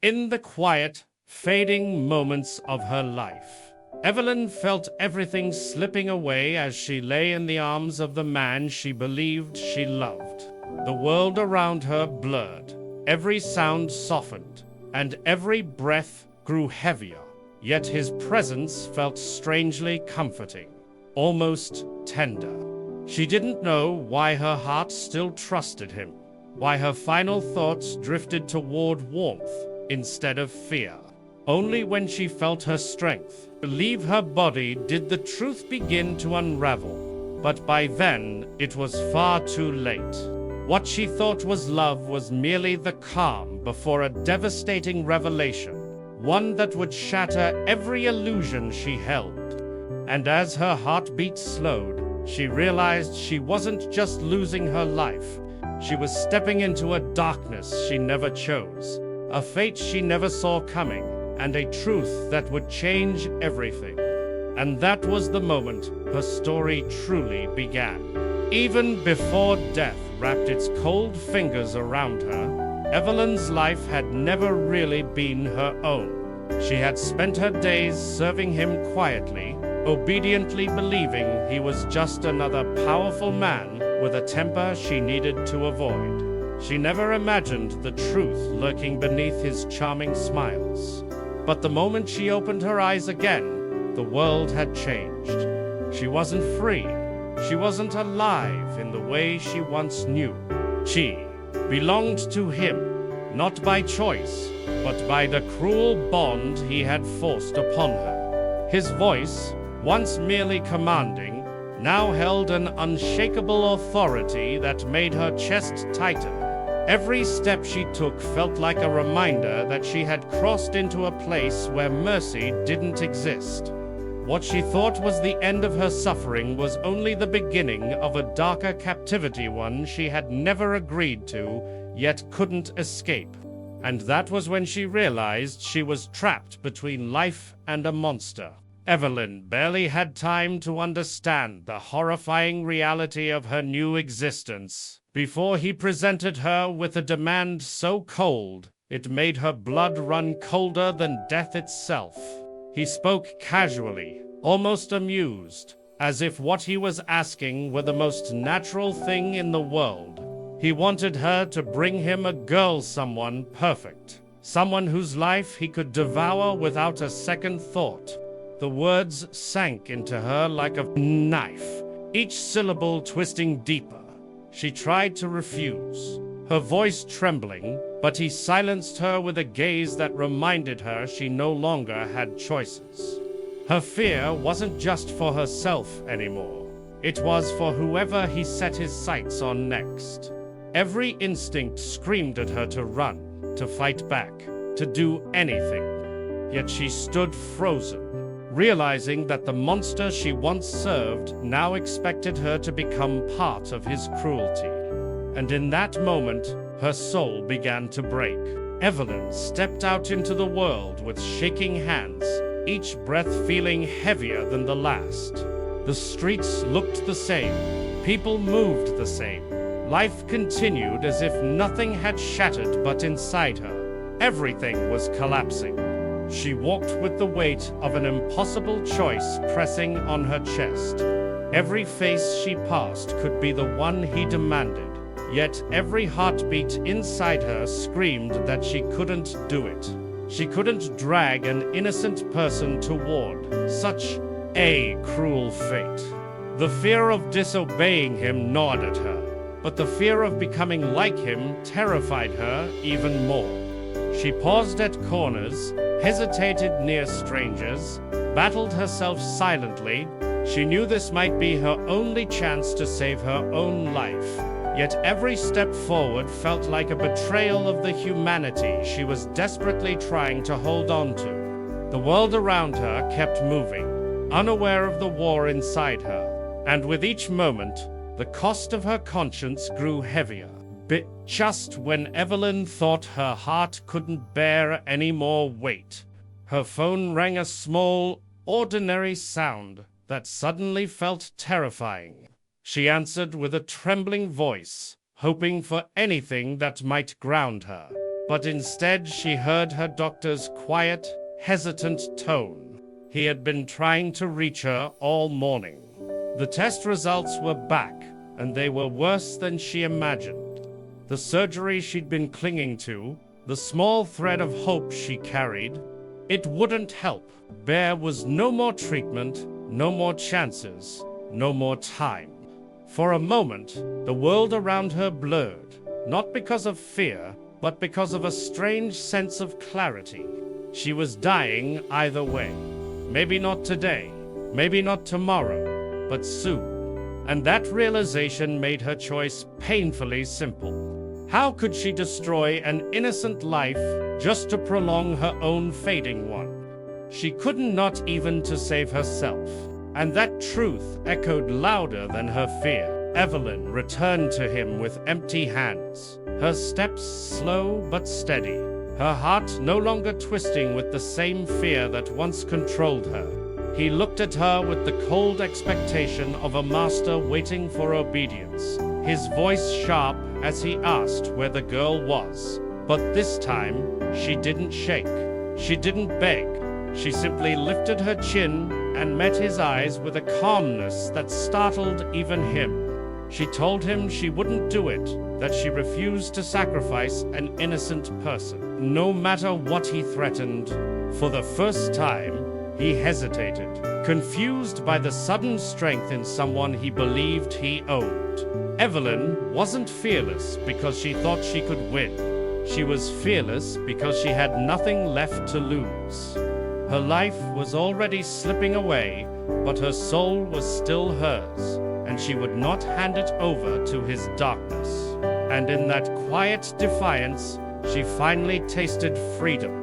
In the quiet, fading moments of her life, Evelyn felt everything slipping away as she lay in the arms of the man she believed she loved. The world around her blurred, every sound softened, and every breath grew heavier. Yet his presence felt strangely comforting, almost tender. She didn't know why her heart still trusted him, why her final thoughts drifted toward warmth instead of fear. Only when she felt her strength leave her body did the truth begin to unravel. But by then, it was far too late. What she thought was love was merely the calm before a devastating revelation, one that would shatter every illusion she held. And as her heartbeat slowed, she realized she wasn't just losing her life. She was stepping into a darkness she never chose, a fate she never saw coming, and a truth that would change everything. And that was the moment her story truly began. Even before death wrapped its cold fingers around her, Evelyn's life had never really been her own. She had spent her days serving him quietly, obediently believing he was just another powerful man with a temper she needed to avoid. She never imagined the truth lurking beneath his charming smiles. But the moment she opened her eyes again, the world had changed. She wasn't free. She wasn't alive in the way she once knew. She belonged to him, not by choice, but by the cruel bond he had forced upon her. His voice, once merely commanding, now held an unshakable authority that made her chest tighten. Every step she took felt like a reminder that she had crossed into a place where mercy didn't exist. What she thought was the end of her suffering was only the beginning of a darker captivity, one she had never agreed to, yet couldn't escape. And that was when she realized she was trapped between life and a monster. Evelyn barely had time to understand the horrifying reality of her new existence before he presented her with a demand so cold it made her blood run colder than death itself. He spoke casually, almost amused, as if what he was asking were the most natural thing in the world. He wanted her to bring him a girl, someone perfect, someone whose life he could devour without a second thought. The words sank into her like a knife, each syllable twisting deeper. She tried to refuse, her voice trembling, but he silenced her with a gaze that reminded her she no longer had choices. Her fear wasn't just for herself anymore. It was for whoever he set his sights on next. Every instinct screamed at her to run, to fight back, to do anything. Yet she stood frozen, realizing that the monster she once served now expected her to become part of his cruelty. And in that moment, her soul began to break. Evelyn stepped out into the world with shaking hands, each breath feeling heavier than the last. The streets looked the same, people moved the same. Life continued as if nothing had shattered, but inside her, everything was collapsing. She walked with the weight of an impossible choice pressing on her chest. Every face she passed could be the one he demanded, yet every heartbeat inside her screamed that she couldn't do it. She couldn't drag an innocent person toward such a cruel fate. The fear of disobeying him gnawed at her, but the fear of becoming like him terrified her even more. She paused at corners, hesitated near strangers, battled herself silently. She knew this might be her only chance to save her own life. Yet every step forward felt like a betrayal of the humanity she was desperately trying to hold on to. The world around her kept moving, unaware of the war inside her. And with each moment, the cost of her conscience grew heavier. But just when Evelyn thought her heart couldn't bear any more weight, her phone rang, a small, ordinary sound that suddenly felt terrifying. She answered with a trembling voice, hoping for anything that might ground her. but instead she heard her doctor's quiet, hesitant tone. He had been trying to reach her all morning. The test results were back, and they were worse than she imagined. The surgery she'd been clinging to, the small thread of hope she carried, it wouldn't help. There was no more treatment, no more chances, no more time. For a moment, the world around her blurred, not because of fear, but because of a strange sense of clarity. She was dying either way. Maybe not today, maybe not tomorrow, but soon. And that realization made her choice painfully simple. How could she destroy an innocent life just to prolong her own fading one? She couldn't, not even to save herself. And that truth echoed louder than her fear. Evelyn returned to him with empty hands, her steps slow but steady, her heart no longer twisting with the same fear that once controlled her. He looked at her with the cold expectation of a master waiting for obedience, his voice sharp as he asked where the girl was. But this time, she didn't shake. She didn't beg. She simply lifted her chin and met his eyes with a calmness that startled even him. She told him she wouldn't do it, that she refused to sacrifice an innocent person, no matter what he threatened. For the first time, he hesitated, confused by the sudden strength in someone he believed he owed. Evelyn wasn't fearless because she thought she could win. She was fearless because she had nothing left to lose. Her life was already slipping away, but her soul was still hers, and she would not hand it over to his darkness. And in that quiet defiance, she finally tasted freedom.